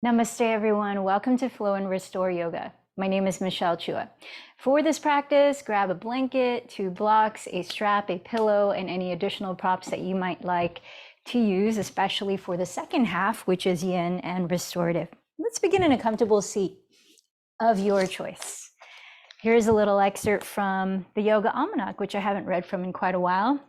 Namaste, everyone. Welcome to Flow and Restore Yoga. My name is Michelle Chua. For this practice, grab a blanket, 2 blocks, a strap, a pillow, and any additional props that you might like to use, especially for the second half, which is yin and restorative. Let's begin in a comfortable seat of your choice. Here's a little excerpt from the Yoga Almanac, which I haven't read from in quite a while.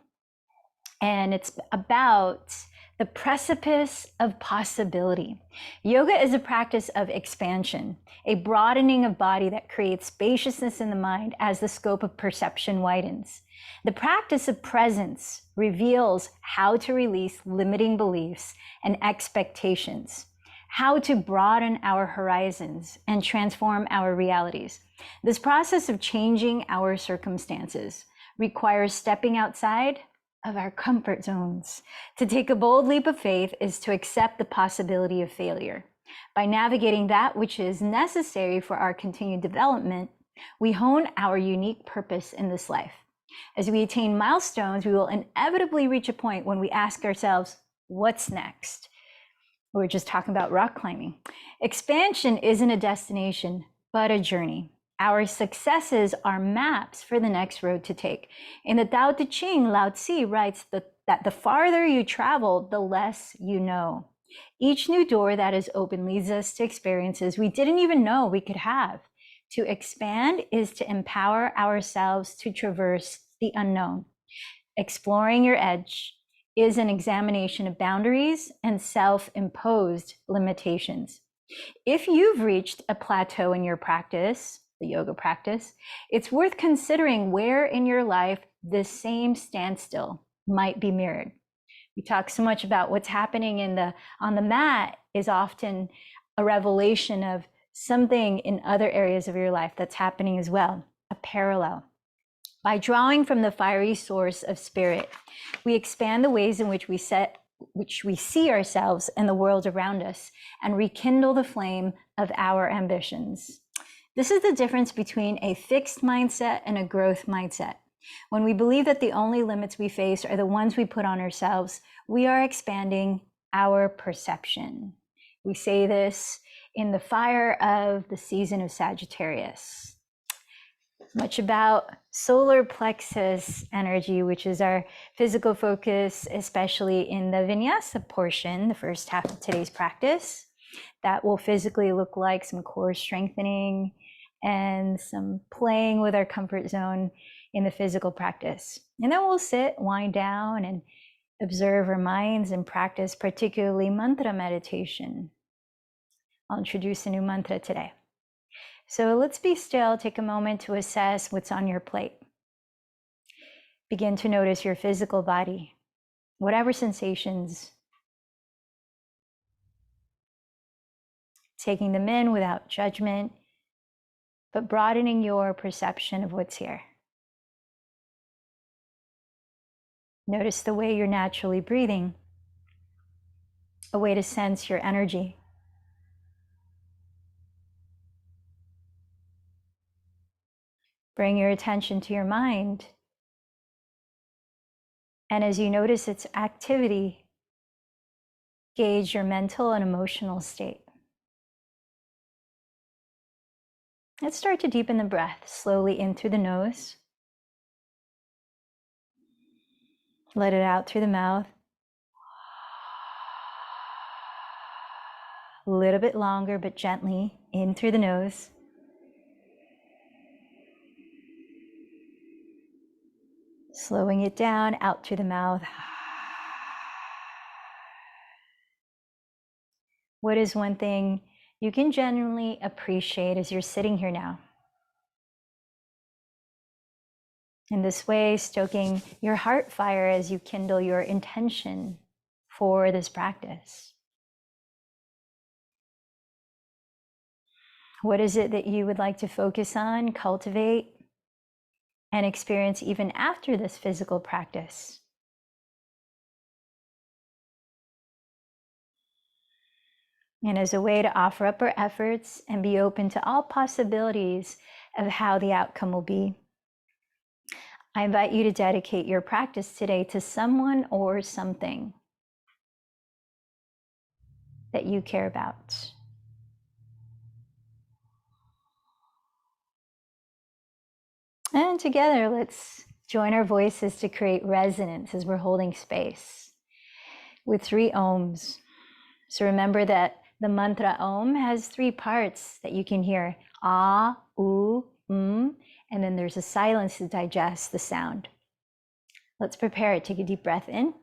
And it's about the precipice of possibility. Yoga is a practice of expansion, a broadening of body that creates spaciousness in the mind as the scope of perception widens. The practice of presence reveals how to release limiting beliefs and expectations, how to broaden our horizons and transform our realities. This process of changing our circumstances requires stepping outside of our comfort zones. To take a bold leap of faith is to accept the possibility of failure. By navigating that which is necessary for our continued development, we hone our unique purpose in this life. As we attain milestones, we will inevitably reach a point when we ask ourselves, what's next? We're just talking about rock climbing. Expansion isn't a destination, but a journey. Our successes are maps for the next road to take. In the Tao Te Ching, Lao Tzu writes that the farther you travel, the less you know. Each new door that is open leads us to experiences we didn't even know we could have. To expand is to empower ourselves to traverse the unknown. Exploring your edge is an examination of boundaries and self-imposed limitations. If you've reached a plateau in your practice, the yoga practice, it's worth considering where in your life this same standstill might be mirrored. We talk so much about what's happening on the mat is often a revelation of something in other areas of your life that's happening as well, a parallel. By drawing from the fiery source of spirit, we expand the ways in which we see ourselves and the world around us and rekindle the flame of our ambitions. This is the difference between a fixed mindset and a growth mindset. When we believe that the only limits we face are the ones we put on ourselves, we are expanding our perception. We say this in the fire of the season of Sagittarius. Much about solar plexus energy, which is our physical focus, especially in the vinyasa portion, the first half of today's practice. That will physically look like some core strengthening and some playing with our comfort zone in the physical practice. And then we'll sit, wind down, and observe our minds and practice, particularly mantra meditation. I'll introduce a new mantra today. So let's be still, take a moment to assess what's on your plate. Begin to notice your physical body, whatever sensations, taking them in without judgment, but broadening your perception of what's here. Notice the way you're naturally breathing, a way to sense your energy. Bring your attention to your mind. And as you notice its activity, gauge your mental and emotional state. Let's start to deepen the breath slowly in through the nose. Let it out through the mouth. A little bit longer, but gently in through the nose. Slowing it down, out through the mouth. What is one thing you can genuinely appreciate as you're sitting here now? In this way, stoking your heart fire as you kindle your intention for this practice. What is it that you would like to focus on, cultivate, and experience even after this physical practice? And as a way to offer up our efforts and be open to all possibilities of how the outcome will be, I invite you to dedicate your practice today to someone or something that you care about. And together, let's join our voices to create resonance as we're holding space with 3 ohms. So remember that the mantra Om has 3 parts that you can hear: Ah, U, and then there's a silence to digest the sound. Let's prepare it. Take a deep breath in.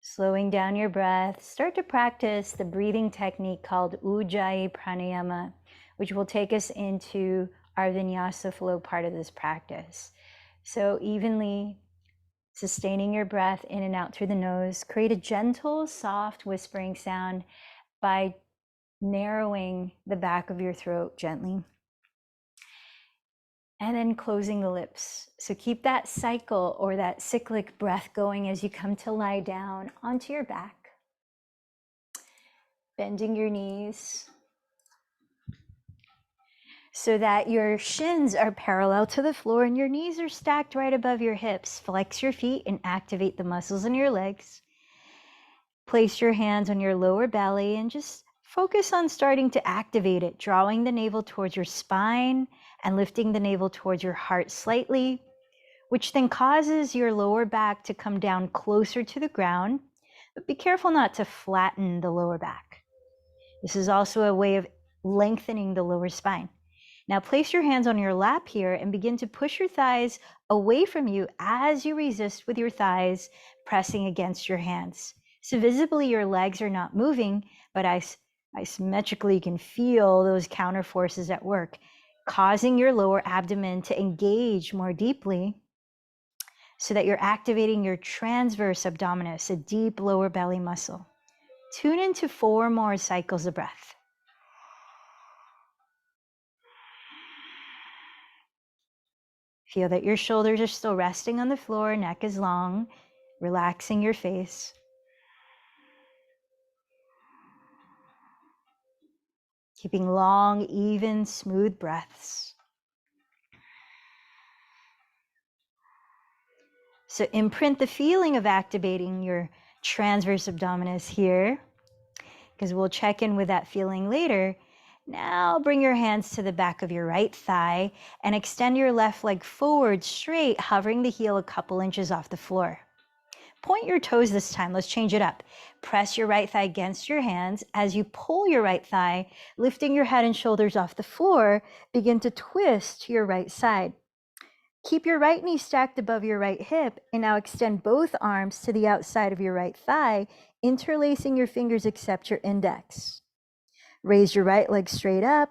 Slowing down your breath, start to practice the breathing technique called Ujjayi Pranayama, which will take us into our vinyasa flow part of this practice. So evenly sustaining your breath in and out through the nose, create a gentle, soft whispering sound by narrowing the back of your throat gently. And then closing the lips. So keep that cycle or that cyclic breath going as you come to lie down onto your back. Bending your knees so that your shins are parallel to the floor and your knees are stacked right above your hips. Flex your feet and activate the muscles in your legs. Place your hands on your lower belly and just focus on starting to activate it, drawing the navel towards your spine and lifting the navel towards your heart slightly, which then causes your lower back to come down closer to the ground. But be careful not to flatten the lower back. This is also a way of lengthening the lower spine. Now place your hands on your lap here and begin to push your thighs away from you as you resist with your thighs pressing against your hands. So visibly your legs are not moving, but isometrically you can feel those counter forces at work, causing your lower abdomen to engage more deeply so that you're activating your transverse abdominis, a deep lower belly muscle. Tune into 4 more cycles of breath. Feel that your shoulders are still resting on the floor, neck is long, relaxing your face. Keeping long, even, smooth breaths. So imprint the feeling of activating your transverse abdominis here, because we'll check in with that feeling later. Now bring your hands to the back of your right thigh and extend your left leg forward straight, hovering the heel a couple inches off the floor. Point your toes this time. Let's change it up. Press your right thigh against your hands. As you pull your right thigh, lifting your head and shoulders off the floor, begin to twist to your right side. Keep your right knee stacked above your right hip and now extend both arms to the outside of your right thigh, interlacing your fingers except your index. Raise your right leg straight up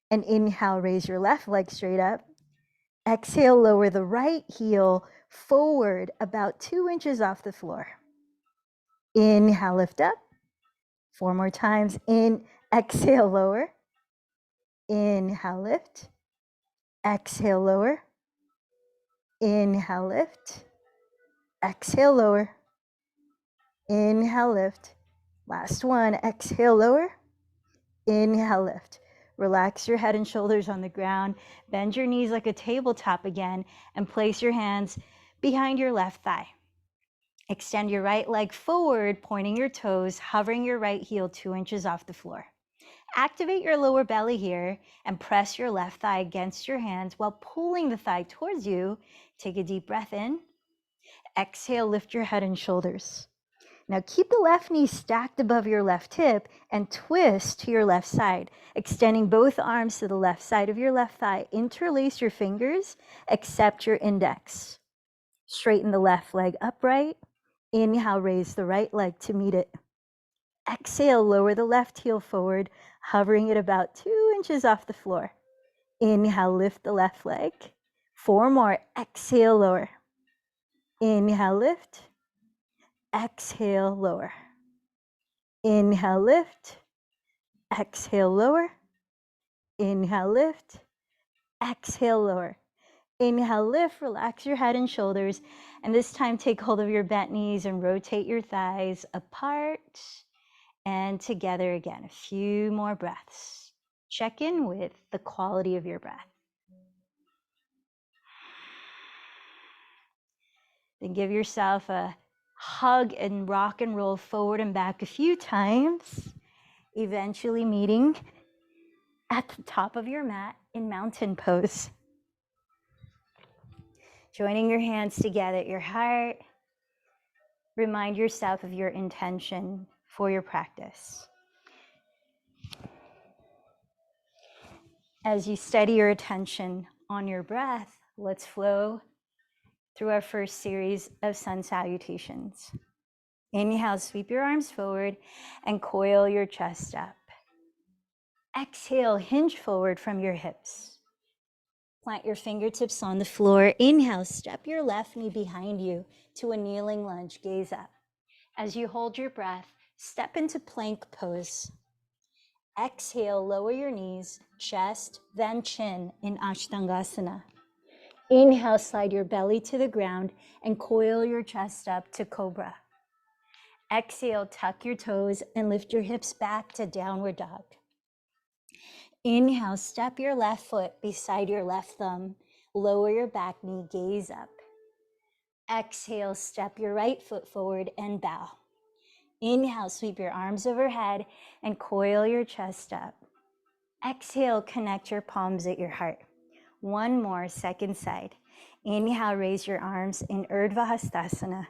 and inhale, raise your left leg straight up. Exhale, lower the right heel forward about 2 inches off the floor. Inhale, lift up. 4 more times. Exhale, lower. Inhale, lift. Exhale, lower. Inhale, lift. Exhale, lower. Inhale, lift. Last one. Exhale, lower. Inhale, lift. Relax your head and shoulders on the ground. Bend your knees like a tabletop again and place your hands behind your left thigh. Extend your right leg forward, pointing your toes, hovering your right heel 2 inches off the floor. Activate your lower belly here and press your left thigh against your hands while pulling the thigh towards you. Take a deep breath in. Exhale, lift your head and shoulders. Now keep the left knee stacked above your left hip and twist to your left side, extending both arms to the left side of your left thigh. Interlace your fingers, except your index. Straighten the left leg upright. Inhale, raise the right leg to meet it. Exhale, lower the left heel forward, hovering it about 2 inches off the floor. Inhale, lift the left leg. 4 more. Exhale, lower. Inhale, lift. Exhale, lower. Inhale, lift. Exhale, lower. Inhale, lift. Exhale, lower. Inhale, lift, relax your head and shoulders. And this time, take hold of your bent knees and rotate your thighs apart and together again. A few more breaths. Check in with the quality of your breath. Then give yourself a hug and rock and roll forward and back a few times, eventually meeting at the top of your mat in mountain pose. Joining your hands together at your heart, remind yourself of your intention for your practice. As you steady your attention on your breath, let's flow through our first series of sun salutations. Inhale, sweep your arms forward and coil your chest up. Exhale, hinge forward from your hips. Plant your fingertips on the floor. Inhale, step your left knee behind you to a kneeling lunge, gaze up. As you hold your breath, step into plank pose. Exhale, lower your knees, chest, then chin in Ashtangasana. Inhale, slide your belly to the ground and coil your chest up to cobra. Exhale, tuck your toes and lift your hips back to downward dog. Inhale, step your left foot beside your left thumb. Lower your back knee, gaze up. Exhale, step your right foot forward and bow. Inhale, sweep your arms overhead and coil your chest up. Exhale, connect your palms at your heart. One more, second side. Inhale, raise your arms in Urdhva Hastasana.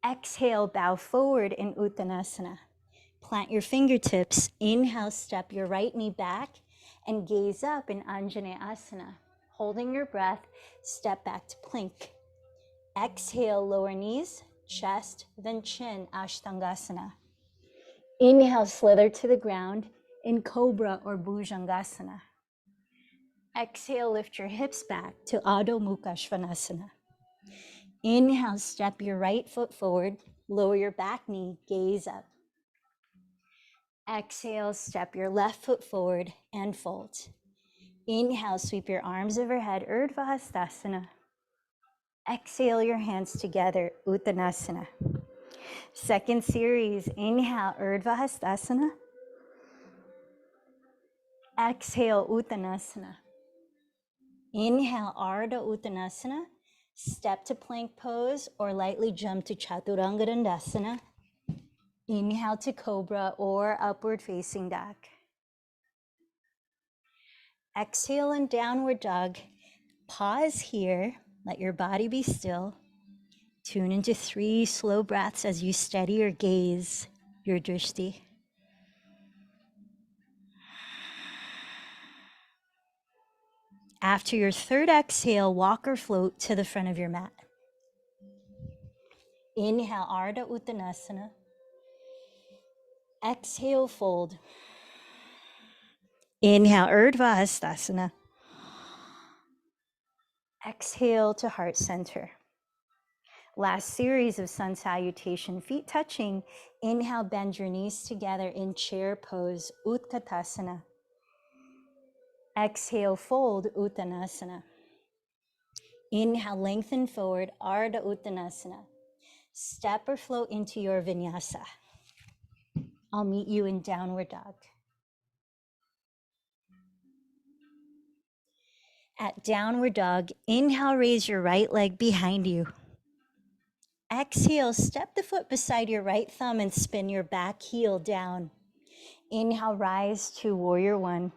Exhale, bow forward in Uttanasana. Plant your fingertips. Inhale, step your right knee back and gaze up in Anjaneyasana. Holding your breath, step back to plank. Exhale, lower knees, chest, then chin, Ashtangasana. Inhale, slither to the ground in Cobra or Bhujangasana. Exhale, lift your hips back to Adho Mukha Svanasana. Inhale, step your right foot forward, lower your back knee, gaze up. Exhale, step your left foot forward and fold. Inhale, sweep your arms overhead, Urdhva Hastasana. Exhale, your hands together, Uttanasana. Second series, inhale, Urdhva Hastasana. Exhale, Uttanasana. Inhale, Ardha Uttanasana. Step to plank pose or lightly jump to Chaturanga Dandasana. Inhale to Cobra or upward facing dog. Exhale and downward dog. Pause here, let your body be still. Tune into 3 slow breaths as you steady your gaze, your drishti. After your third exhale, walk or float to the front of your mat. Inhale, Ardha Uttanasana. Exhale, fold. Inhale, Urdhva Hastasana. Exhale to heart center. Last series of sun salutation, feet touching. Inhale, bend your knees together in chair pose, Utkatasana. Exhale, fold, Uttanasana. Inhale, lengthen forward, Ardha Uttanasana. Step or float into your vinyasa. I'll meet you in downward dog. At downward dog, inhale, raise your right leg behind you. Exhale, step the foot beside your right thumb and spin your back heel down. Inhale, rise to warrior one.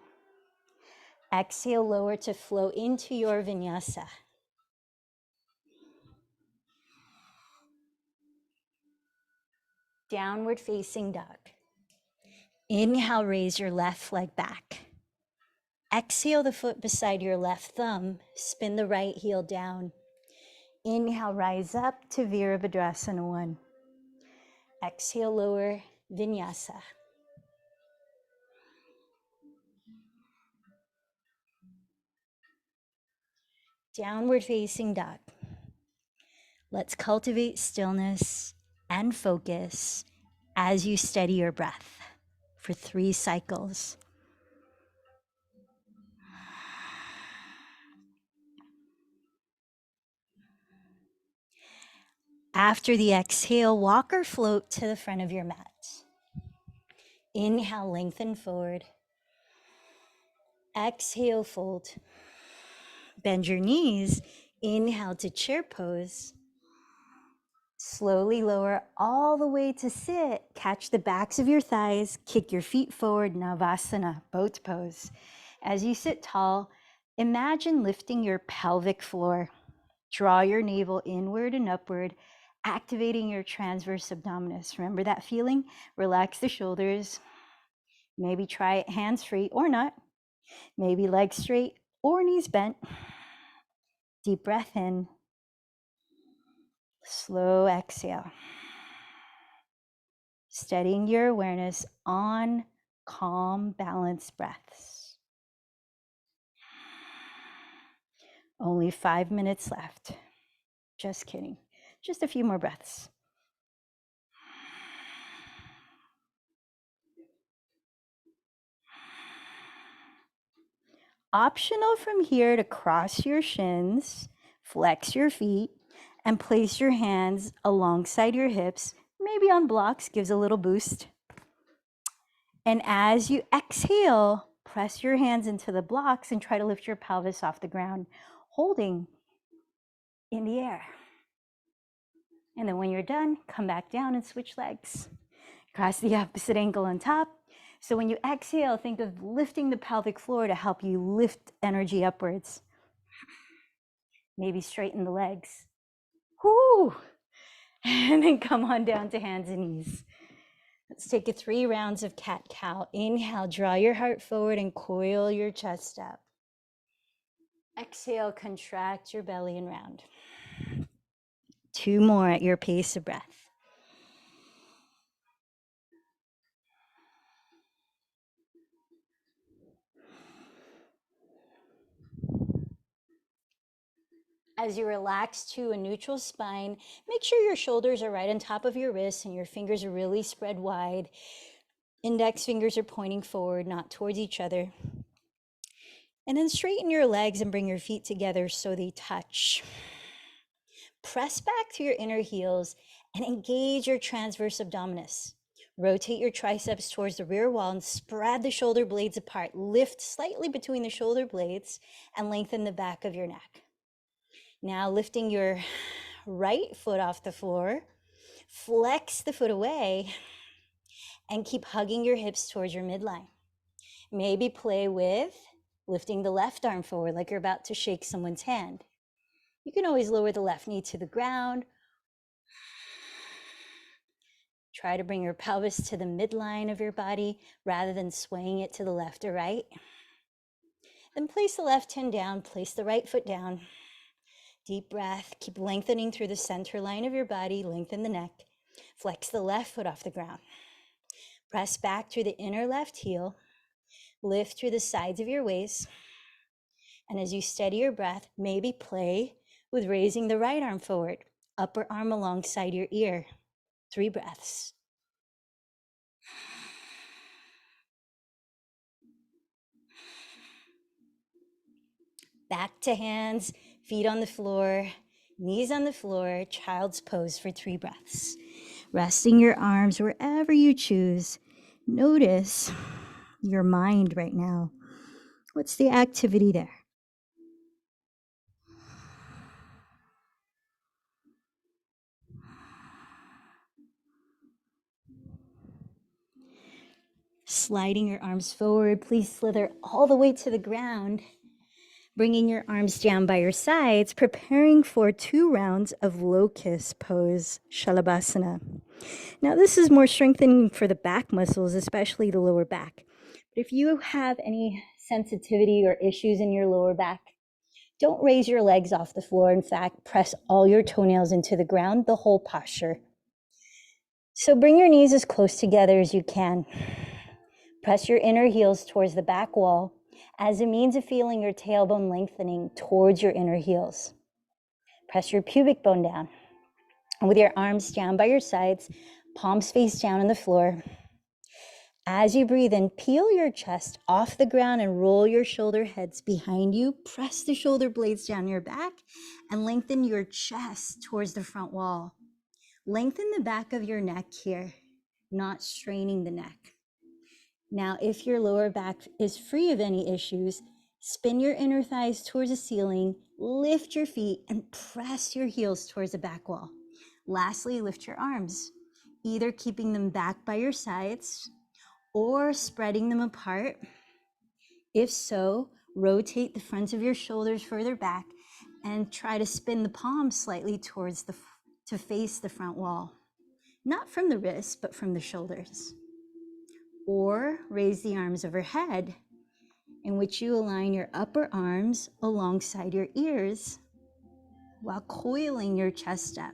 Exhale, lower to flow into your vinyasa. Downward facing dog. Inhale, raise your left leg back. Exhale the foot beside your left thumb, spin the right heel down. Inhale, rise up to Virabhadrasana 1. Exhale, lower, Vinyasa. Downward facing dog. Let's cultivate stillness and focus as you steady your breath for 3 cycles. After the exhale, walk or float to the front of your mat. Inhale, lengthen forward. Exhale, fold. Bend your knees. Inhale to chair pose. Slowly lower all the way to sit. Catch the backs of your thighs. Kick your feet forward, Navasana, boat pose. As you sit tall, imagine lifting your pelvic floor. Draw your navel inward and upward, activating your transverse abdominis. Remember that feeling? Relax the shoulders. Maybe try it hands free or not. Maybe legs straight or knees bent. Deep breath in. Slow exhale. Steadying your awareness on calm, balanced breaths. Only 5 minutes left. Just kidding. Just a few more breaths. Optional from here to cross your shins, flex your feet, and place your hands alongside your hips, maybe on blocks, gives a little boost. And as you exhale, press your hands into the blocks and try to lift your pelvis off the ground, holding in the air. And then when you're done, come back down and switch legs. Cross the opposite ankle on top. So when you exhale, think of lifting the pelvic floor to help you lift energy upwards. Maybe straighten the legs. Whoo! And then come on down to hands and knees. Let's take 3 rounds of cat-cow. Inhale, draw your heart forward and coil your chest up. Exhale, contract your belly and round. 2 more at your pace of breath. As you relax to a neutral spine, make sure your shoulders are right on top of your wrists and your fingers are really spread wide. Index fingers are pointing forward, not towards each other. And then straighten your legs and bring your feet together so they touch. Press back to your inner heels and engage your transverse abdominis. Rotate your triceps towards the rear wall and spread the shoulder blades apart. Lift slightly between the shoulder blades and lengthen the back of your neck. Now lifting your right foot off the floor, flex the foot away and keep hugging your hips towards your midline. Maybe play with lifting the left arm forward like you're about to shake someone's hand. You can always lower the left knee to the ground. Try to bring your pelvis to the midline of your body rather than swaying it to the left or right. Then place the left hand down, place the right foot down. Deep breath, keep lengthening through the center line of your body, lengthen the neck. Flex the left foot off the ground. Press back through the inner left heel. Lift through the sides of your waist. And as you steady your breath, maybe play with raising the right arm forward, upper arm alongside your ear. 3 breaths. Back to hands, feet on the floor, knees on the floor, child's pose for 3 breaths. Resting your arms wherever you choose. Notice your mind right now. What's the activity there? Sliding your arms forward, please slither all the way to the ground. Bringing your arms down by your sides, preparing for 2 rounds of locust pose, Shalabhasana. Now this is more strengthening for the back muscles, especially the lower back. But if you have any sensitivity or issues in your lower back, Don't raise your legs off the floor. In fact, press all your toenails into the ground, the whole posture. So bring your knees as close together as you can. Press your inner heels towards the back wall as a means of feeling your tailbone lengthening towards your inner heels. Press your pubic bone down. And with your arms down by your sides, palms face down on the floor. As you breathe in, peel your chest off the ground and roll your shoulder heads behind you. Press the shoulder blades down your back and lengthen your chest towards the front wall. Lengthen the back of your neck here, not straining the neck. Now, if your lower back is free of any issues, spin your inner thighs towards the ceiling, lift your feet, and press your heels towards the back wall. Lastly, lift your arms, either keeping them back by your sides or spreading them apart. If so, rotate the front of your shoulders further back and try to spin the palms slightly towards to face the front wall. Not from the wrists, but from the shoulders. Or raise the arms overhead, in which you align your upper arms alongside your ears while coiling your chest up.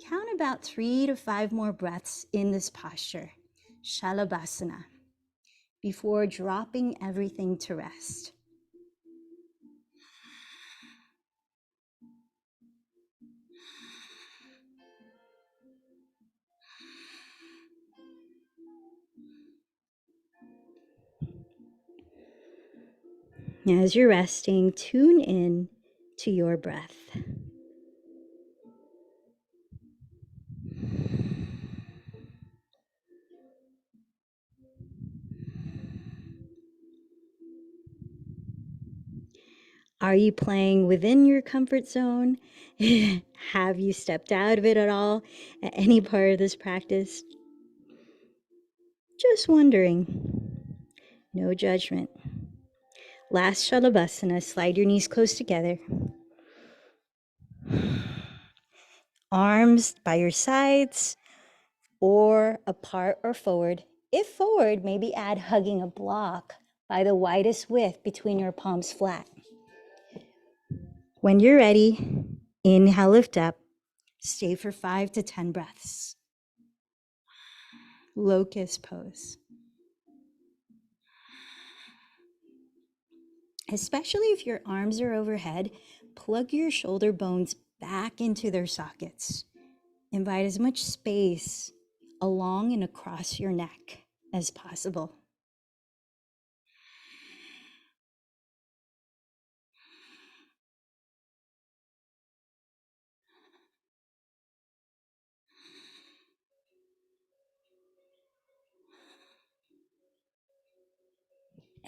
Count about 3 to 5 more breaths in this posture, Shalabhasana, before dropping everything to rest. As you're resting, tune in to your breath. Are you playing within your comfort zone? Have you stepped out of it at all at any part of this practice? Just wondering. No judgment. Last Shalabhasana, slide your knees close together. Arms by your sides or apart or forward. If forward, maybe add hugging a block by the widest width between your palms flat. When you're ready, inhale, lift up. Stay for 5 to 10 breaths. Locust pose. Especially if your arms are overhead, plug your shoulder bones back into their sockets. Invite as much space along and across your neck as possible.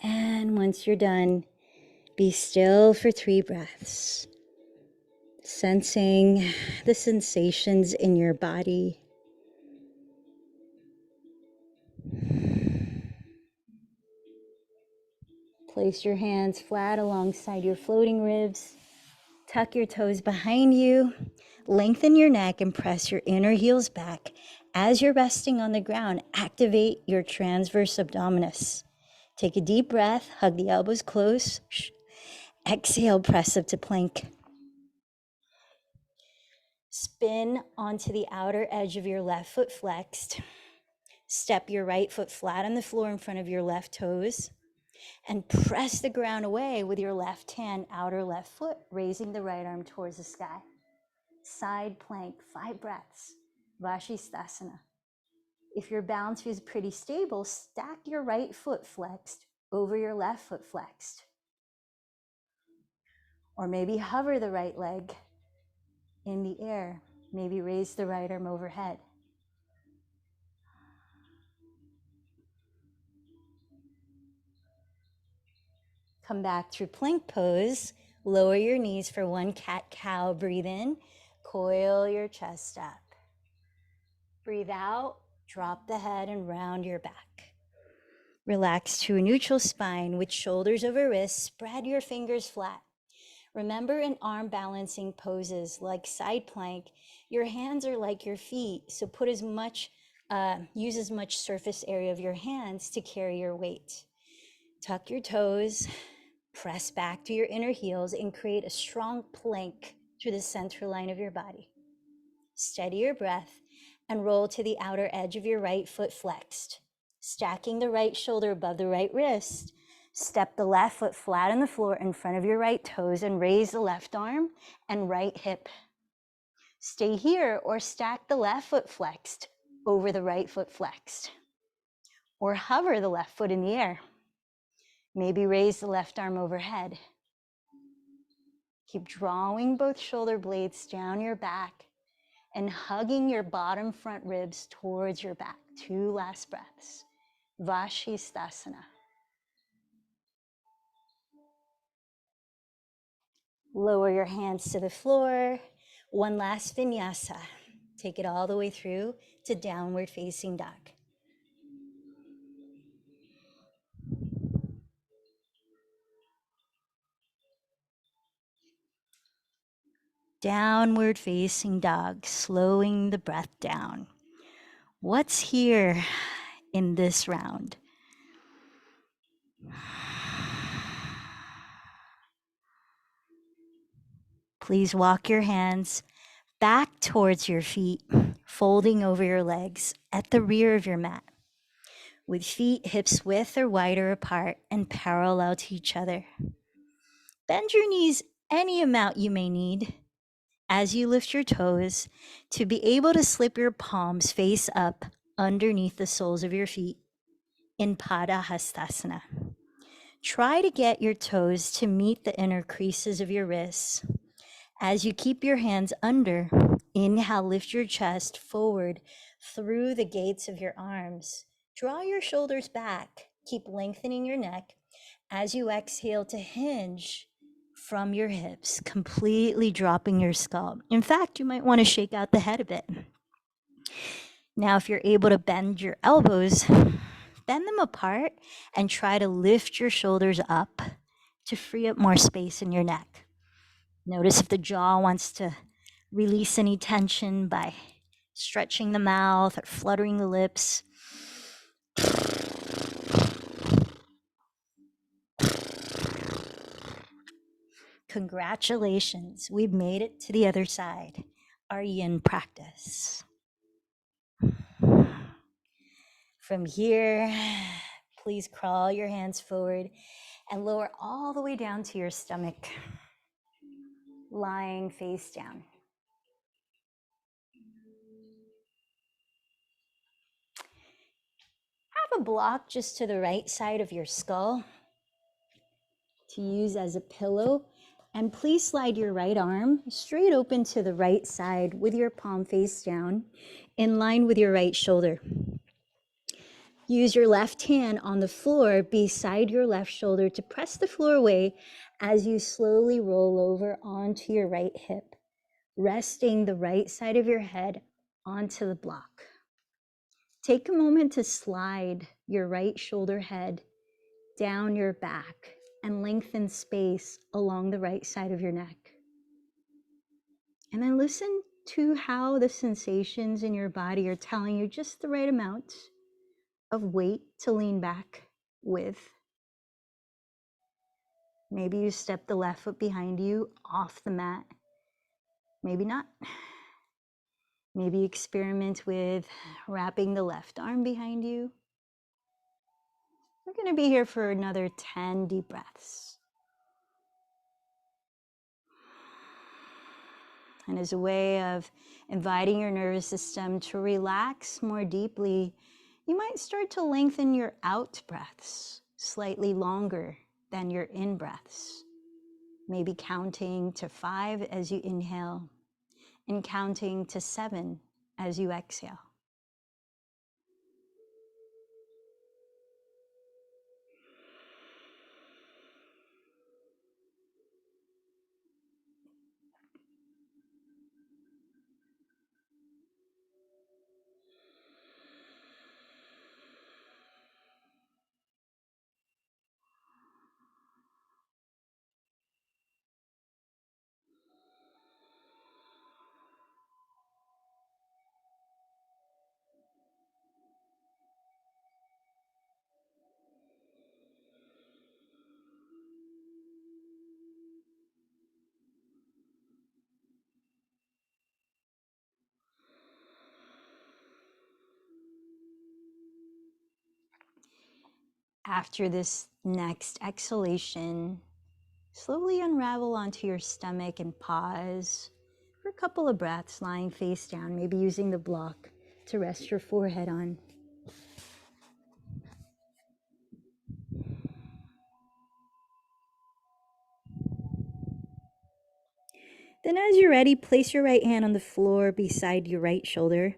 And once you're done, be still for 3 breaths, sensing the sensations in your body. Place your hands flat alongside your floating ribs. Tuck your toes behind you. Lengthen your neck and press your inner heels back. As you're resting on the ground, activate your transverse abdominis. Take a deep breath, hug the elbows close. Exhale, press up to plank. Spin onto the outer edge of your left foot flexed. Step your right foot flat on the floor in front of your left toes. And press the ground away with your left hand, outer left foot, raising the right arm towards the sky. Side plank, 5 breaths, Vashisthasana. If your balance is pretty stable, stack your right foot flexed over your left foot flexed. Or maybe hover the right leg in the air. Maybe raise the right arm overhead. Come back through plank pose. Lower your knees for 1 cat-cow. Breathe in, coil your chest up. Breathe out, drop the head and round your back. Relax to a neutral spine with shoulders over wrists. Spread your fingers flat. Remember, in arm balancing poses like side plank, your hands are like your feet, so use as much surface area of your hands to carry your weight. Tuck your toes, Press back to your inner heels and create a strong plank through the center line of your body. Steady your breath and roll to the outer edge of your right foot flexed. Stacking the right shoulder above the right wrist. Step the left foot flat on the floor in front of your right toes and raise the left arm and right hip. Stay here or stack the left foot flexed over the right foot flexed. Or hover the left foot in the air. Maybe raise the left arm overhead. Keep drawing both shoulder blades down your back and hugging your bottom front ribs towards your back. 2 last breaths. Vashisthasana. Lower your hands to the floor. 1 last vinyasa. Take it all the way through to downward facing dog. Downward facing dog, slowing the breath down. What's here in this round? Please walk your hands back towards your feet, folding over your legs at the rear of your mat, with feet hips width or wider apart and parallel to each other. Bend your knees any amount you may need as you lift your toes to be able to slip your palms face up underneath the soles of your feet in Padahastasana. Try to get your toes to meet the inner creases of your wrists. As you keep your hands under, inhale, lift your chest forward through the gates of your arms. Draw your shoulders back. Keep lengthening your neck as you exhale to hinge from your hips, completely dropping your skull. In fact, you might want to shake out the head a bit. Now, if you're able to bend your elbows, bend them apart and try to lift your shoulders up to free up more space in your neck. Notice if the jaw wants to release any tension by stretching the mouth or fluttering the lips. Congratulations, we've made it to the other side. Our yin practice. From here, please crawl your hands forward and lower all the way down to your stomach, lying face down. Have a block just to the right side of your skull to use as a pillow. And please slide your right arm straight open to the right side with your palm face down, in line with your right shoulder. Use your left hand on the floor beside your left shoulder to press the floor away as you slowly roll over onto your right hip, resting the right side of your head onto the block. Take a moment to slide your right shoulder head down your back and lengthen space along the right side of your neck. And then listen to how the sensations in your body are telling you just the right amount of weight to lean back with. Maybe you step the left foot behind you off the mat. Maybe not. Maybe experiment with wrapping the left arm behind you. We're going to be here for another 10 deep breaths. And as a way of inviting your nervous system to relax more deeply, you might start to lengthen your out breaths slightly longer than your in breaths. Maybe counting to 5 as you inhale and counting to 7 as you exhale. After this next exhalation, slowly unravel onto your stomach and pause for a couple of breaths, lying face down, maybe using the block to rest your forehead on. Then as you're ready, place your right hand on the floor beside your right shoulder.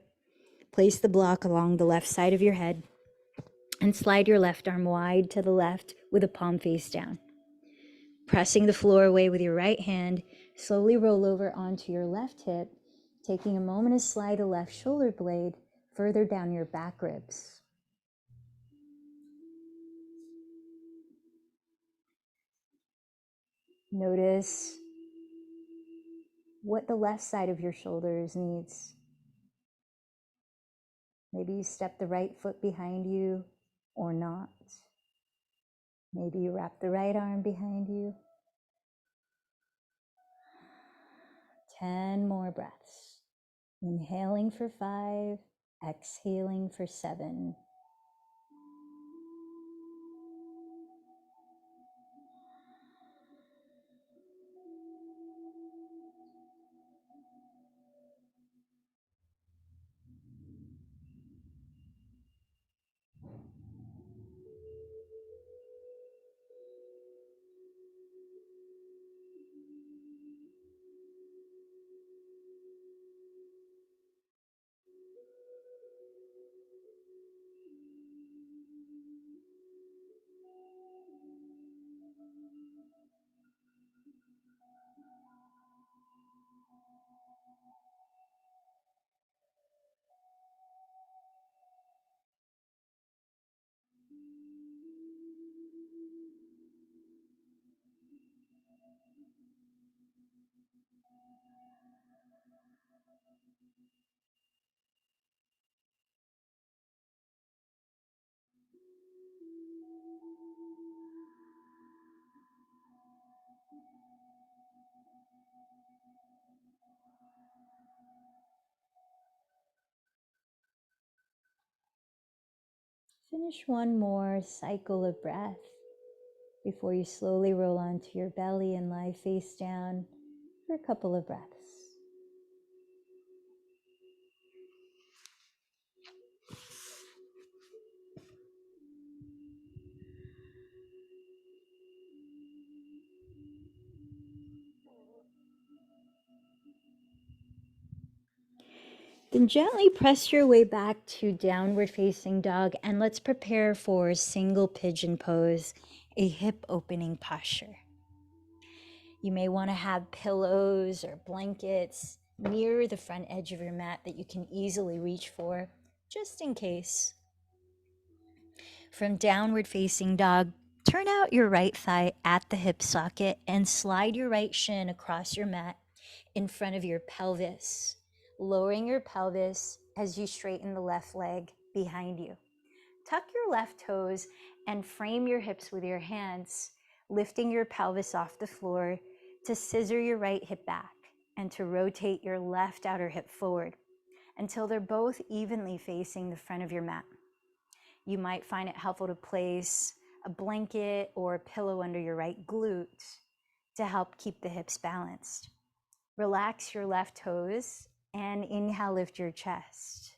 Place the block along the left side of your head and slide your left arm wide to the left with the palm face down. Pressing the floor away with your right hand, slowly roll over onto your left hip, taking a moment to slide the left shoulder blade further down your back ribs. Notice what the left side of your shoulders needs. Maybe you step the right foot behind you or not. Maybe you wrap the right arm behind you. 10 more breaths. Inhaling for 5, exhaling for 7. Finish one more cycle of breath before you slowly roll onto your belly and lie face down for a couple of breaths. Then gently press your way back to downward facing dog, and let's prepare for single pigeon pose, a hip opening posture. You may want to have pillows or blankets near the front edge of your mat that you can easily reach for, just in case. From downward facing dog, turn out your right thigh at the hip socket and slide your right shin across your mat in front of your pelvis, lowering your pelvis as you straighten the left leg behind you. Tuck your left toes and frame your hips with your hands, lifting your pelvis off the floor to scissor your right hip back and to rotate your left outer hip forward until they're both evenly facing the front of your mat. You might find it helpful to place a blanket or a pillow under your right glute to help keep the hips balanced. Relax your left toes and inhale, lift your chest.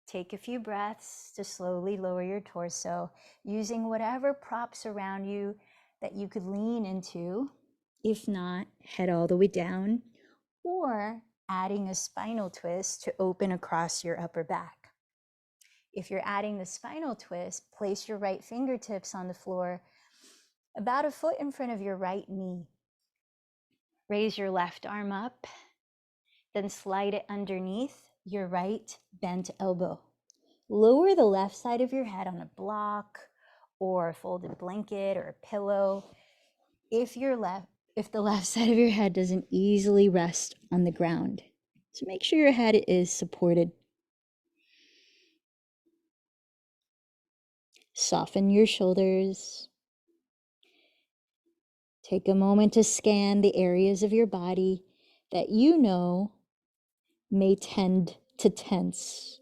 Take a few breaths to slowly lower your torso, using whatever props around you that you could lean into. If not, head all the way down, or adding a spinal twist to open across your upper back. If you're adding the spinal twist, place your right fingertips on the floor about a foot in front of your right knee. Raise your left arm up, then slide it underneath your right bent elbow. Lower the left side of your head on a block or a folded blanket or a pillow if the left side of your head doesn't easily rest on the ground. So make sure your head is supported. Soften your shoulders. Take a moment to scan the areas of your body that you know may tend to tense.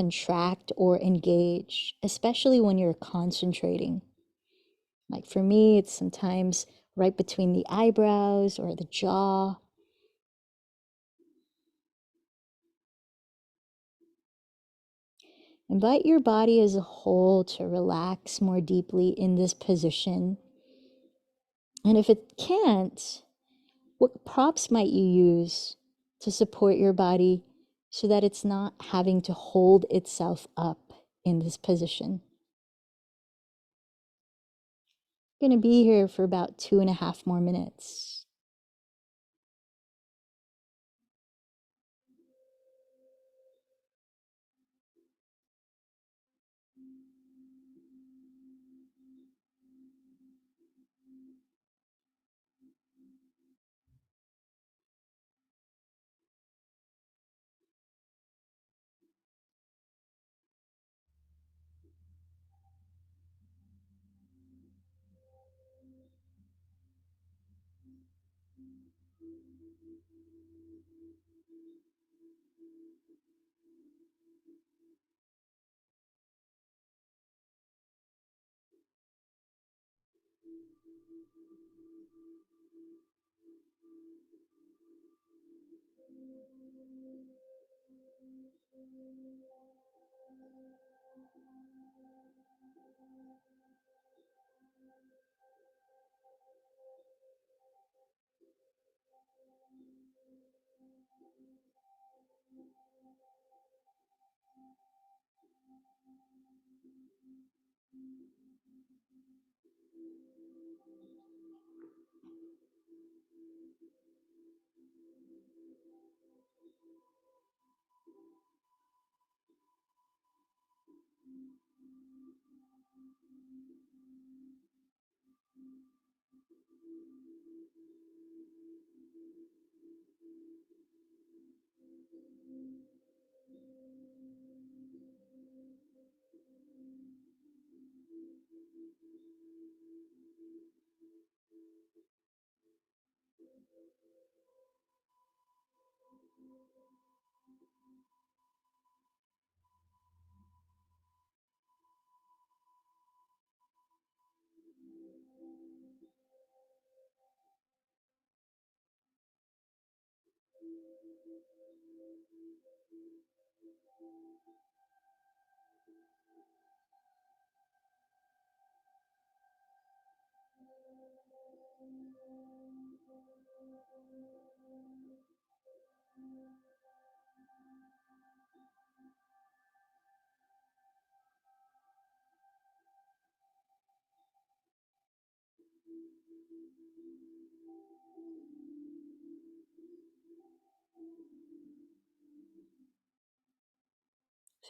contract or engage, especially when you're concentrating. Like for me, it's sometimes right between the eyebrows or the jaw. Invite your body as a whole to relax more deeply in this position. And if it can't, what props might you use to support your body so that it's not having to hold itself up in this position? I'm going to be here for about 2.5 more minutes.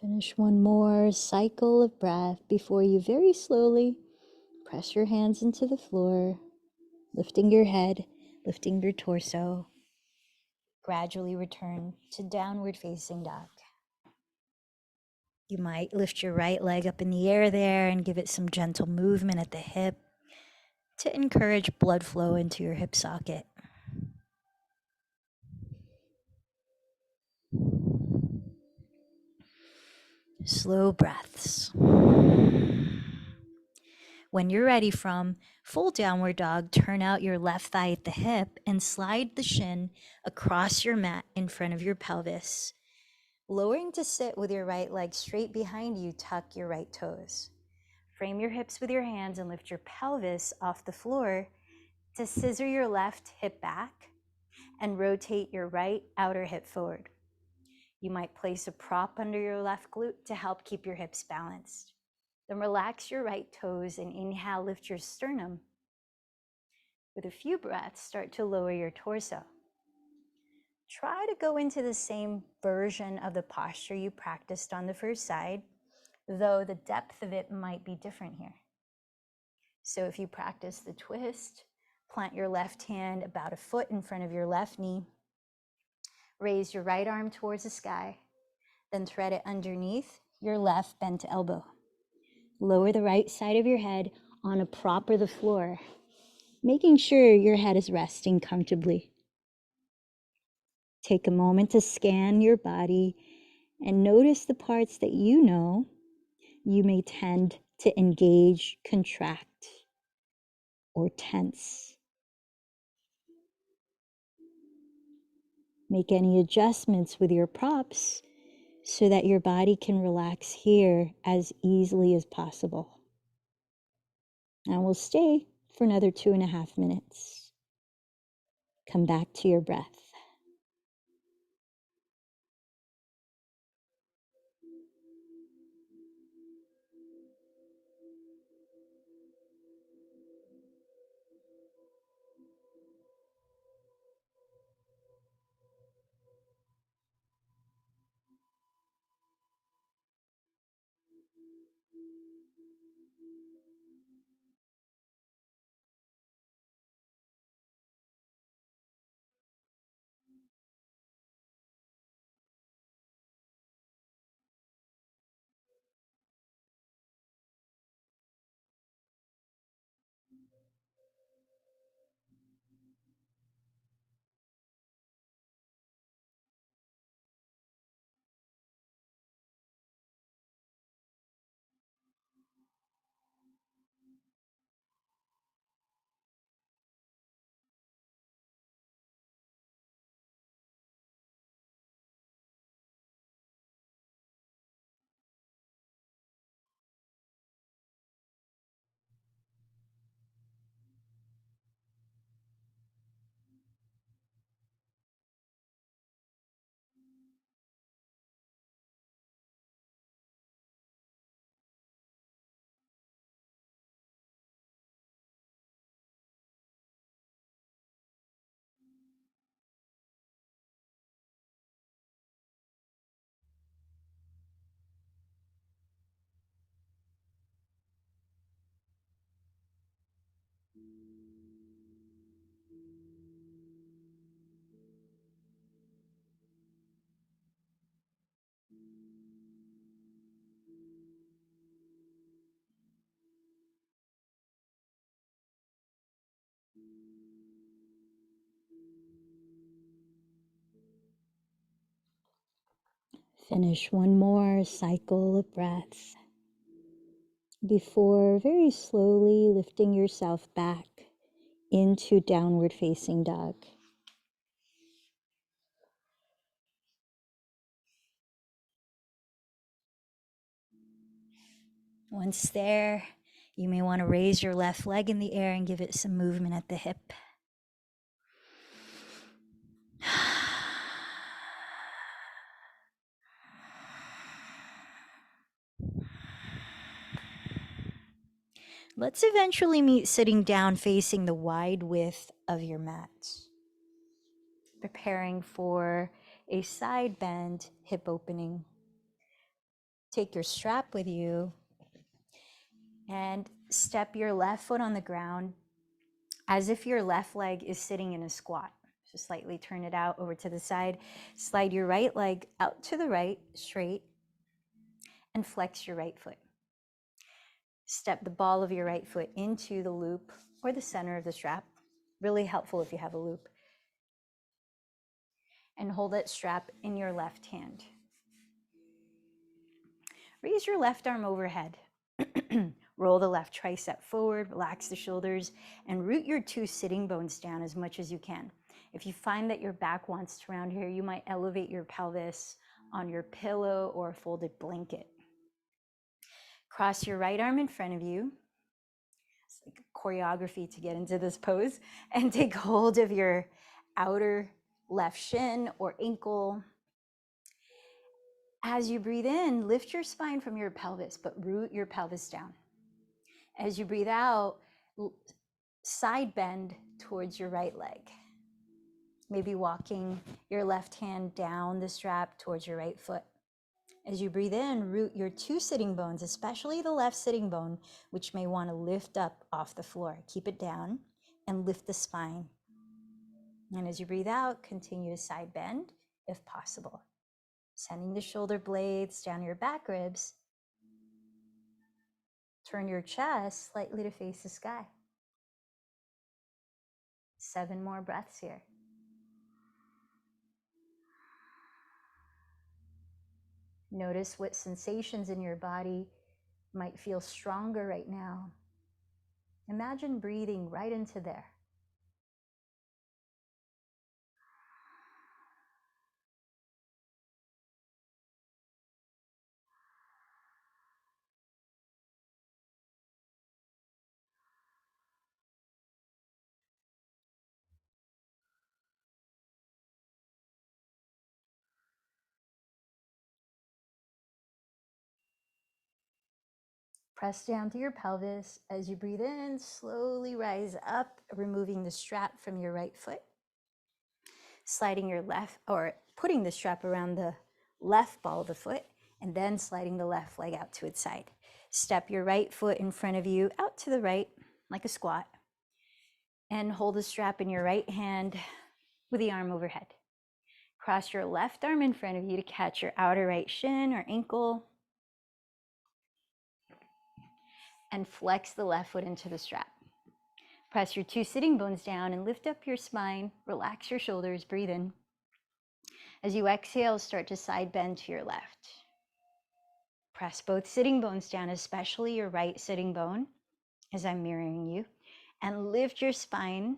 Finish one more cycle of breath before you very slowly press your hands into the floor, lifting your head, lifting your torso. Gradually return to downward facing dog. You might lift your right leg up in the air there and give it some gentle movement at the hip to encourage blood flow into your hip socket. Slow breaths. When you're ready, from full downward dog, turn out your left thigh at the hip and slide the shin across your mat in front of your pelvis. Lowering to sit with your right leg straight behind you, tuck your right toes. Frame your hips with your hands and lift your pelvis off the floor to scissor your left hip back and rotate your right outer hip forward. You might place a prop under your left glute to help keep your hips balanced. Then relax your right toes and inhale, lift your sternum. With a few breaths, start to lower your torso. Try to go into the same version of the posture you practiced on the first side, though the depth of it might be different here. So if you practice the twist, plant your left hand about a foot in front of your left knee. Raise your right arm towards the sky, then thread it underneath your left bent elbow. Lower the right side of your head on a prop or the floor, making sure your head is resting comfortably. Take a moment to scan your body And notice the parts that you know you may tend to engage, contract, or tense. Make any adjustments with your props so that your body can relax here as easily as possible. And we'll stay for another 2.5 minutes. Come back to your breath. Finish one more cycle of breath before very slowly lifting yourself back into downward facing dog. Once there, you may want to raise your left leg in the air and give it some movement at the hip. Let's eventually meet sitting down facing the wide width of your mat. Preparing for a side bend hip opening. Take your strap with you and step your left foot on the ground as if your left leg is sitting in a squat. So slightly turn it out over to the side. Slide your right leg out to the right, straight, and flex your right foot. Step the ball of your right foot into the loop or the center of the strap. Really helpful if you have a loop. And hold that strap in your left hand. Raise your left arm overhead. Roll the left tricep forward, relax the shoulders, and root your 2 sitting bones down as much as you can. If you find that your back wants to round here, you might elevate your pelvis on your pillow or a folded blanket. Cross your right arm in front of you. It's like a choreography to get into this pose. And take hold of your outer left shin or ankle. As you breathe in, lift your spine from your pelvis, but root your pelvis down. As you breathe out, side bend towards your right leg. Maybe walking your left hand down the strap towards your right foot. As you breathe in, root your 2 sitting bones, especially the left sitting bone, which may want to lift up off the floor. Keep it down and lift the spine. And as you breathe out, continue to side bend if possible. Sending the shoulder blades down your back ribs. Turn your chest slightly to face the sky. 7 more breaths here. Notice what sensations in your body might feel stronger right now. Imagine breathing right into there. Press down through your pelvis. As you breathe in, slowly rise up, removing the strap from your right foot. Sliding your left, or putting the strap around the left ball of the foot, and then sliding the left leg out to its side. Step your right foot in front of you out to the right, like a squat. And hold the strap in your right hand with the arm overhead. Cross your left arm in front of you to catch your outer right shin or ankle. And flex the left foot into the strap. Press your two sitting bones down and lift up your spine. Relax your shoulders, breathe in. As you exhale, start to side bend to your left. Press both sitting bones down, especially your right sitting bone, as I'm mirroring you, and lift your spine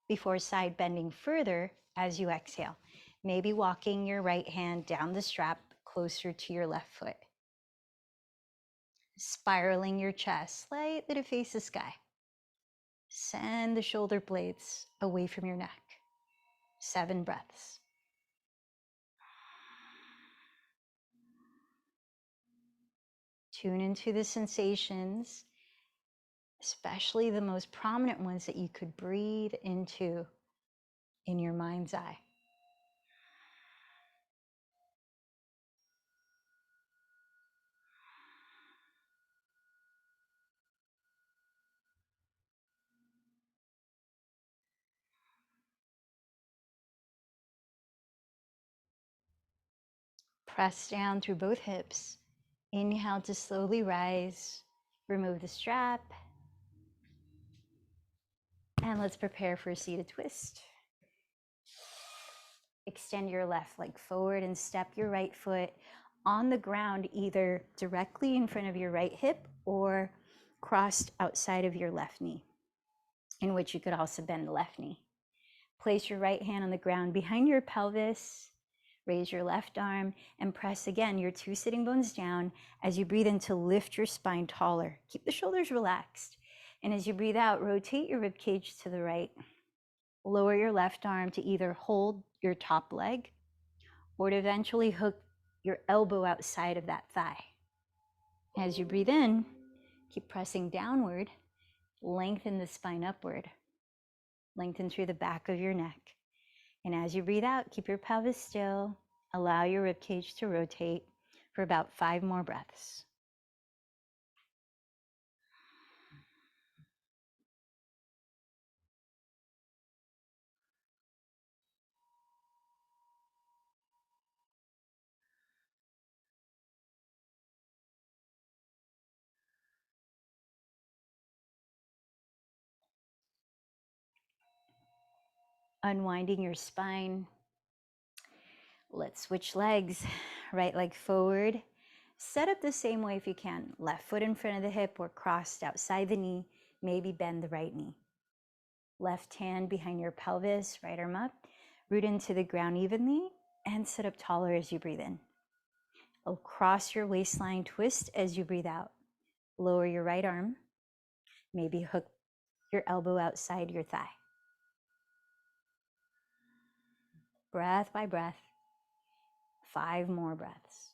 before side bending further as you exhale. Maybe walking your right hand down the strap closer to your left foot. Spiraling your chest slightly to face the sky. Send the shoulder blades away from your neck. 7 breaths. Tune into the sensations, especially the most prominent ones that you could breathe into in your mind's eye. Press down through both hips. Inhale to slowly rise. Remove the strap. And let's prepare for a seated twist. Extend your left leg forward and step your right foot on the ground, either directly in front of your right hip or crossed outside of your left knee, in which you could also bend the left knee. Place your right hand on the ground behind your pelvis. Raise your left arm and press again your two sitting bones down as you breathe in to lift your spine taller. Keep the shoulders relaxed. And as you breathe out, rotate your rib cage to the right. Lower your left arm to either hold your top leg or to eventually hook your elbow outside of that thigh. As you breathe in, keep pressing downward. Lengthen the spine upward. Lengthen through the back of your neck. And as you breathe out, keep your pelvis still. Allow your ribcage to rotate for about 5 more breaths. Unwinding your spine. Let's switch legs. Right leg forward. Set up the same way if you can. Left foot in front of the hip or crossed outside the knee. Maybe bend the right knee. Left hand behind your pelvis, right arm up. Root into the ground evenly and sit up taller as you breathe in. Across your waistline, twist as you breathe out. Lower your right arm. Maybe hook your elbow outside your thigh. Breath by breath. 5 more breaths.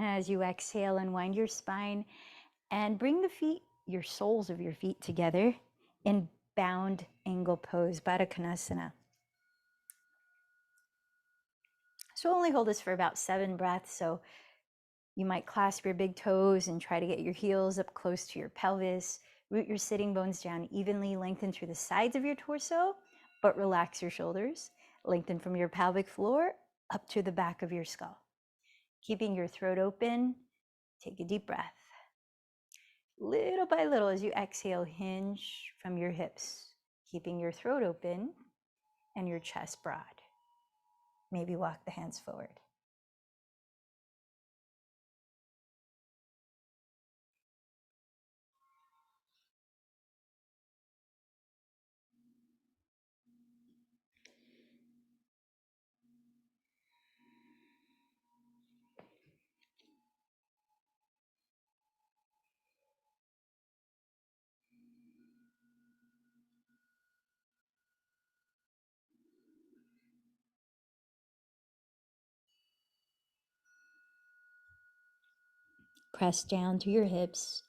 As you exhale, unwind your spine and bring the feet, your soles of your feet together in bound angle pose, Baddha Konasana. So only hold this for about 7 breaths. So you might clasp your big toes and try to get your heels up close to your pelvis. Root your sitting bones down evenly, lengthen through the sides of your torso, but relax your shoulders. Lengthen from your pelvic floor up to the back of your skull. Keeping your throat open, take a deep breath. Little by little, as you exhale, hinge from your hips, keeping your throat open and your chest broad. Maybe walk the hands forward. Press down to your hips.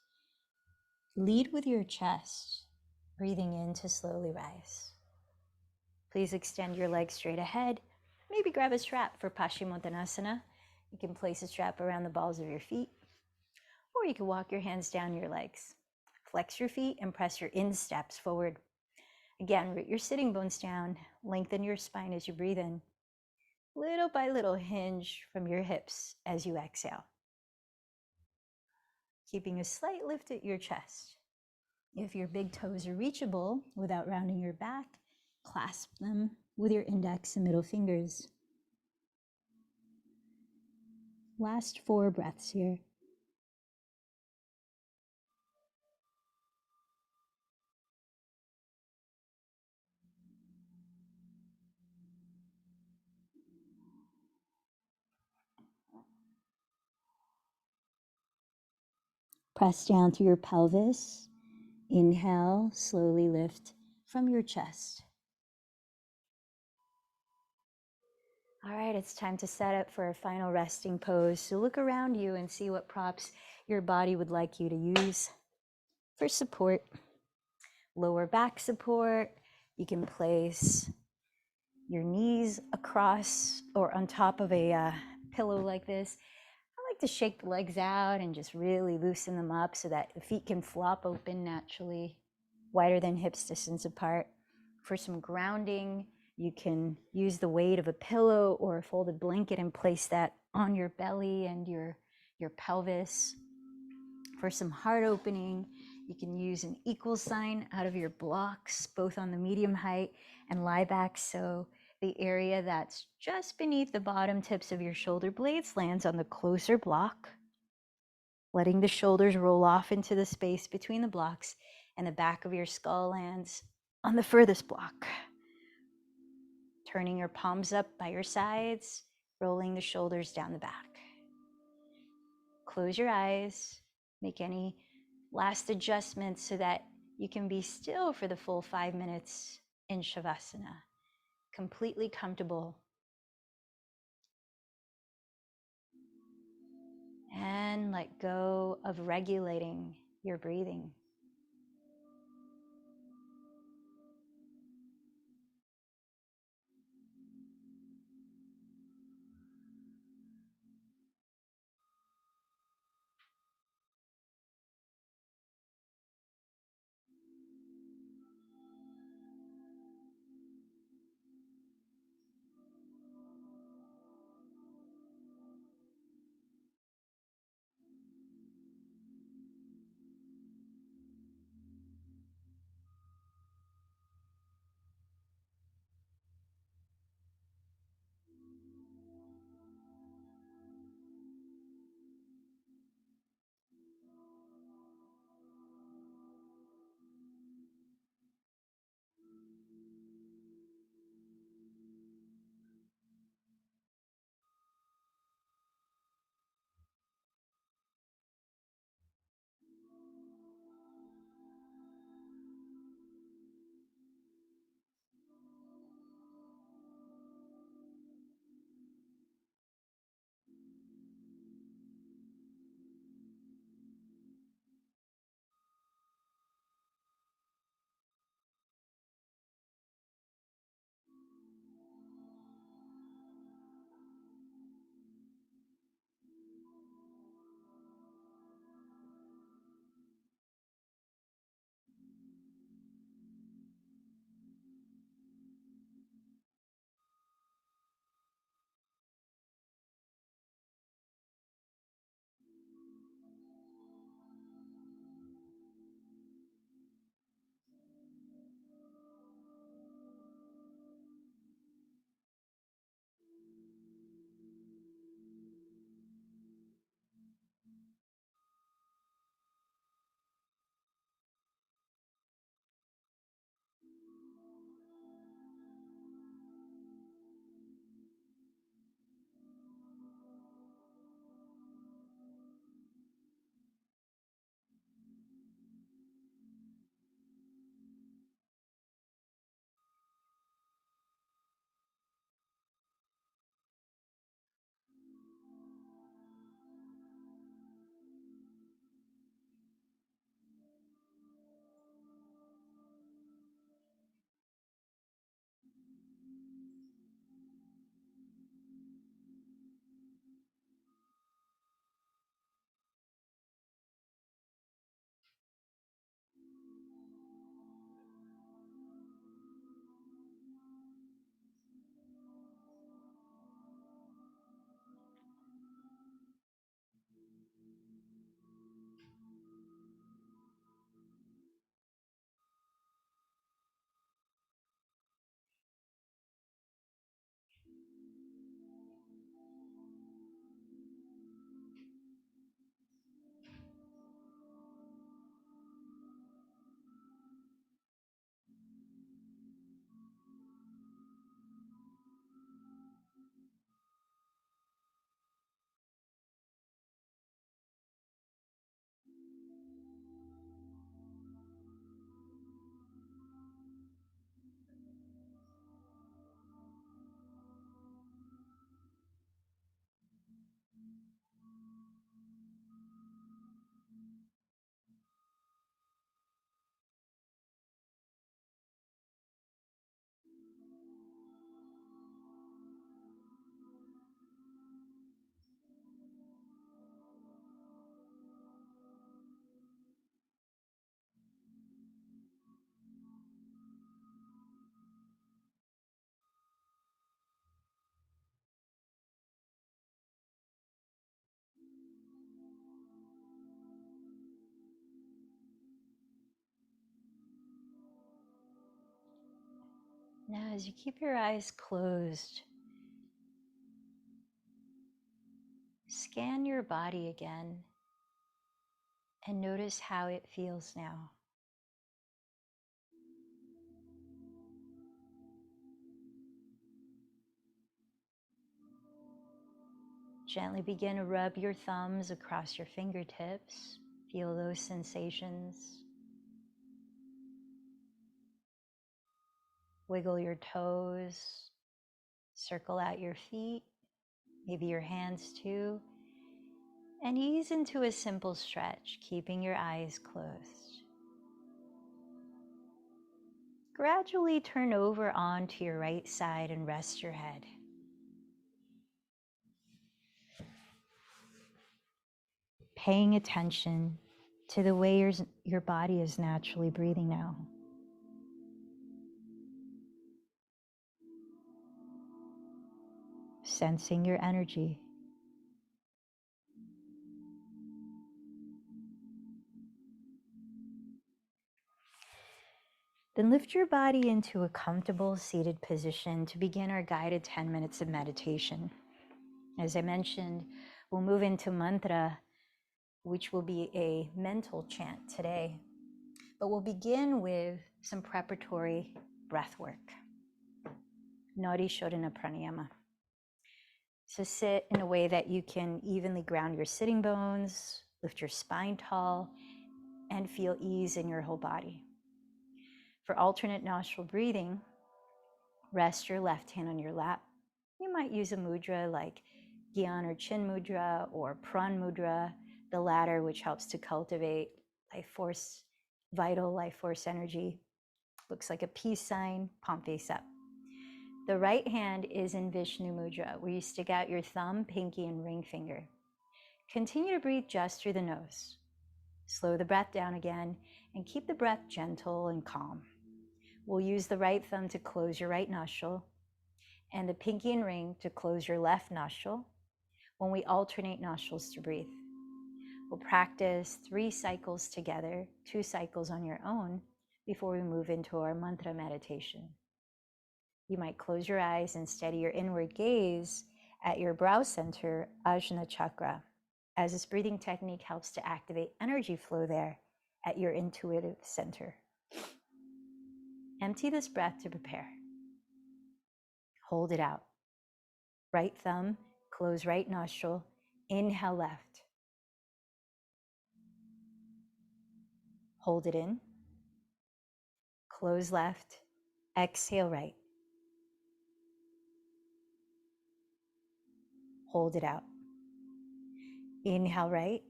Lead with your chest, breathing in to slowly rise. Please extend your legs straight ahead. Maybe grab a strap for Paschimottanasana. You can place a strap around the balls of your feet, or you can walk your hands down your legs. Flex your feet and press your insteps forward. Again, root your sitting bones down. Lengthen your spine as you breathe in. Little by little, hinge from your hips as you exhale. Keeping a slight lift at your chest. If your big toes are reachable without rounding your back, clasp them with your index and middle fingers. Last 4 breaths here. Press down through your pelvis. Inhale, slowly lift from your chest. All right, it's time to set up for a final resting pose. So look around you and see what props your body would like you to use for support. Lower back support. You can place your knees across or on top of a pillow like this. I like to shake the legs out and just really loosen them up so that the feet can flop open naturally, wider than hips distance apart. For some grounding, you can use the weight of a pillow or a folded blanket and place that on your belly and your pelvis. For some heart opening, you can use an equal sign out of your blocks, both on the medium height and lie back, so the area that's just beneath the bottom tips of your shoulder blades lands on the closer block, letting the shoulders roll off into the space between the blocks, and the back of your skull lands on the furthest block. Turning your palms up by your sides, rolling the shoulders down the back. Close your eyes, make any last adjustments so that you can be still for the full 5 minutes in Shavasana, completely comfortable. And let go of regulating your breathing. Now, as you keep your eyes closed, scan your body again and notice how it feels now. Gently begin to rub your thumbs across your fingertips. Feel those sensations. Wiggle your toes. Circle out your feet, maybe your hands too. And ease into a simple stretch, keeping your eyes closed. Gradually turn over onto your right side and rest your head. Paying attention to the way your body is naturally breathing now. Sensing your energy. Then lift your body into a comfortable seated position to begin our guided 10 minutes of meditation. As I mentioned, we'll move into mantra, which will be a mental chant today. But we'll begin with some preparatory breath work. Nadi Shodhana Pranayama. So sit in a way that you can evenly ground your sitting bones, lift your spine tall, and feel ease in your whole body. For alternate nostril breathing, rest your left hand on your lap. You might use a mudra like Gyan or Chin mudra or Pran mudra, the latter which helps to cultivate life force, vital life force energy. Looks like a peace sign, palm face up. The right hand is in Vishnu mudra, where you stick out your thumb, pinky, and ring finger. Continue to breathe just through the nose. Slow the breath down again and keep the breath gentle and calm. We'll use the right thumb to close your right nostril and the pinky and ring to close your left nostril when we alternate nostrils to breathe. We'll practice 3 cycles together, 2 cycles on your own before we move into our mantra meditation. You might close your eyes and steady your inward gaze at your brow center, Ajna chakra, as this breathing technique helps to activate energy flow there at your intuitive center. Empty this breath to prepare. Hold it out. Right thumb, close right nostril, inhale left. Hold it in. Close left, exhale right. Hold it out. Inhale right.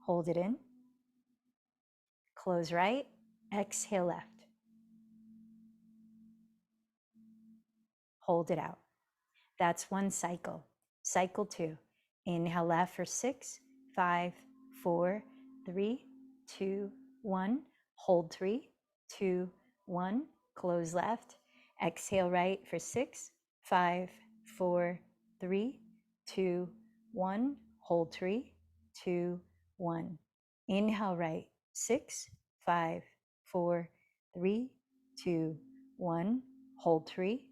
Hold it in. Close right, exhale left. Hold it out. That's 1 cycle. Cycle 2. Inhale left for 6, 5, 4, 3, 2, 1. Hold 3, 2, 1. Close left. Exhale right for 6, 5, 4, 3, 2, 1. Hold 3, 2, 1. Inhale right. 6, 5, 4, 3, 2, 1. Hold 3,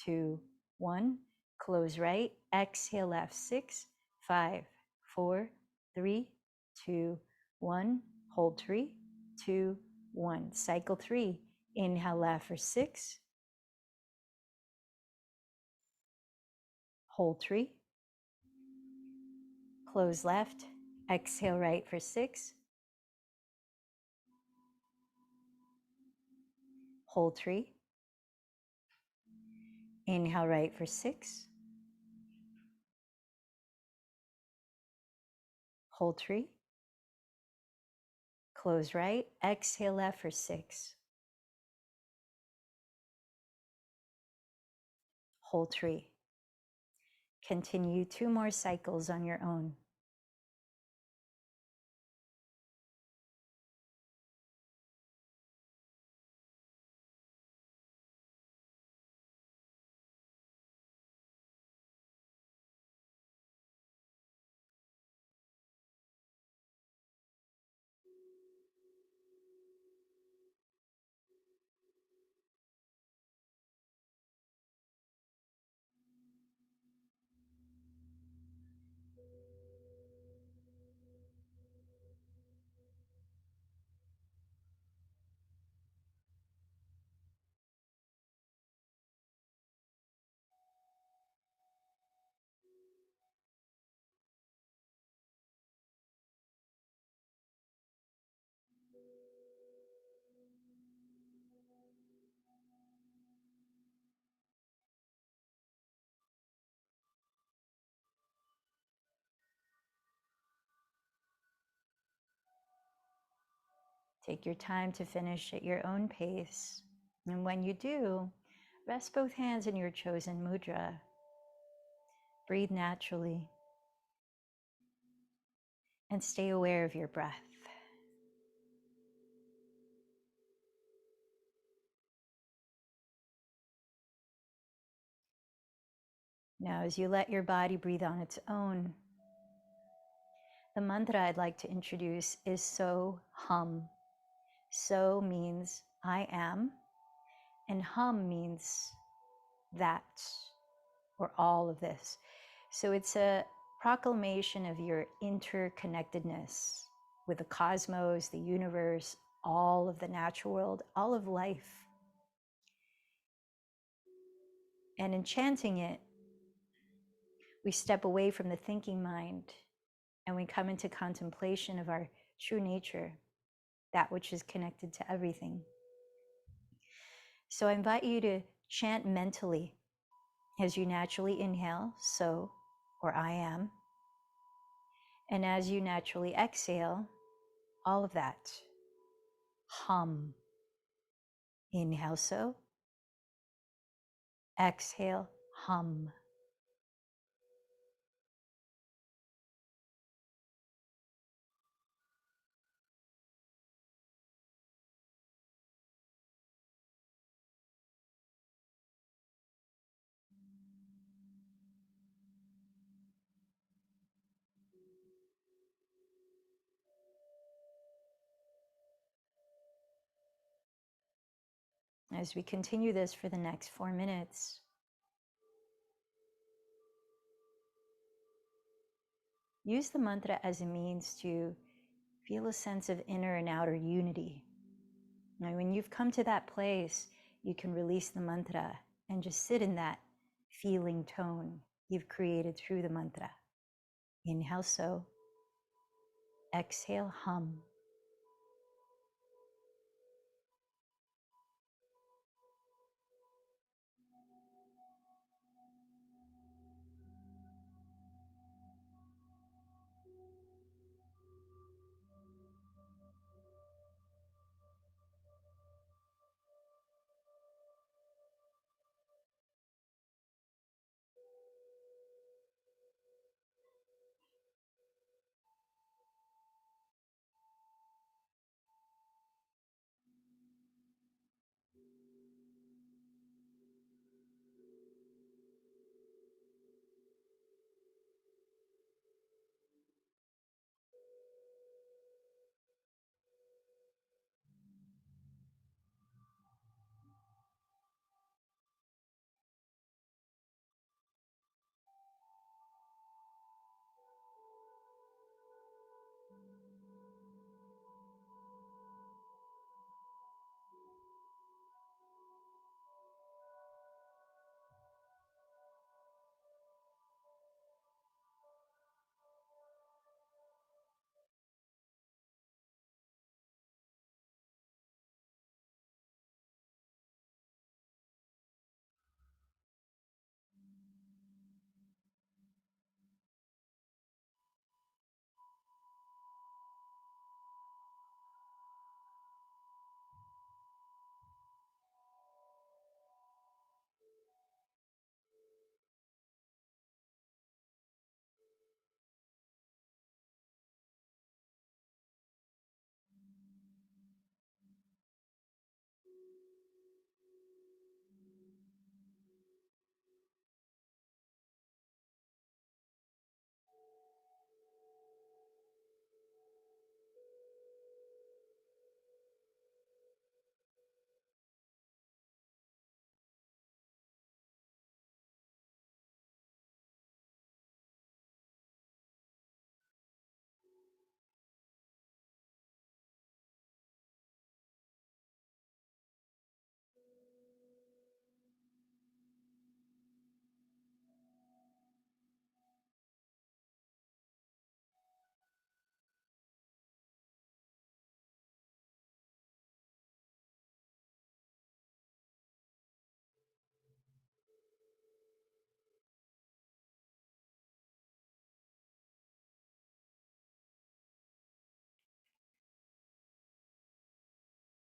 2, 1. Close right. Exhale left. 6, 5, 4, 3, 2, 1. Hold 3, 2, 1. Cycle 3. Inhale left for 6. Hold 3. Close left. Exhale right for 6. Hold 3. Inhale right for 6. Hold 3. Close right. Exhale left for 6. Hold 3. Continue 2 more cycles on your own. Take your time to finish at your own pace. And when you do, rest both hands in your chosen mudra. Breathe naturally and stay aware of your breath. Now, as you let your body breathe on its own, the mantra I'd like to introduce is So Hum. So means I am, and hum means that or all of this. So it's a proclamation of your interconnectedness with the cosmos, the universe, all of the natural world, all of life. And in chanting it, we step away from the thinking mind and we come into contemplation of our true nature, that which is connected to everything. So I invite you to chant mentally as you naturally inhale, so, or I am. And as you naturally exhale, all of that. Hum. Inhale, so. Exhale, hum. As we continue this for the next 4 minutes, use the mantra as a means to feel a sense of inner and outer unity. Now, when you've come to that place, you can release the mantra and just sit in that feeling tone you've created through the mantra. Inhale, so. Exhale, hum.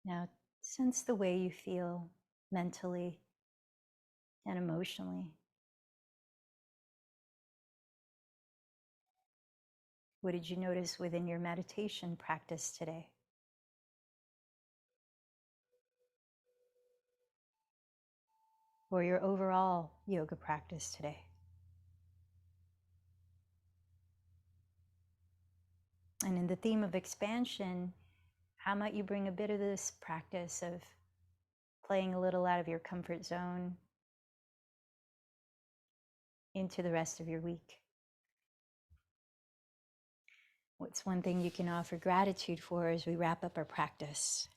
Now, sense the way you feel mentally and emotionally. What did you notice within your meditation practice today? Or your overall yoga practice today? And in the theme of expansion, how might you bring a bit of this practice of playing a little out of your comfort zone into the rest of your week? What's one thing you can offer gratitude for as we wrap up our practice?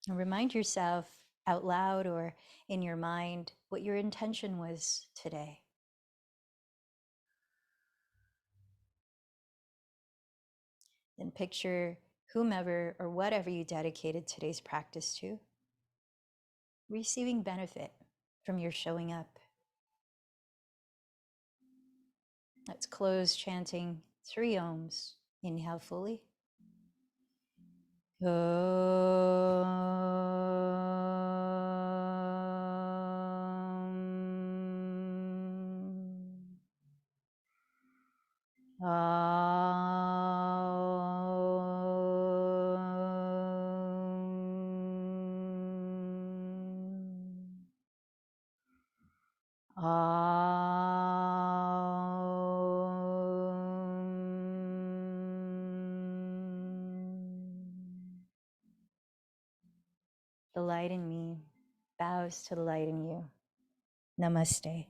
And remind yourself out loud or in your mind what your intention was today. Then picture whomever or whatever you dedicated today's practice to, receiving benefit from your showing up. Let's close chanting 3 ohms. Inhale fully. The light in me bows to the light in you. Namaste.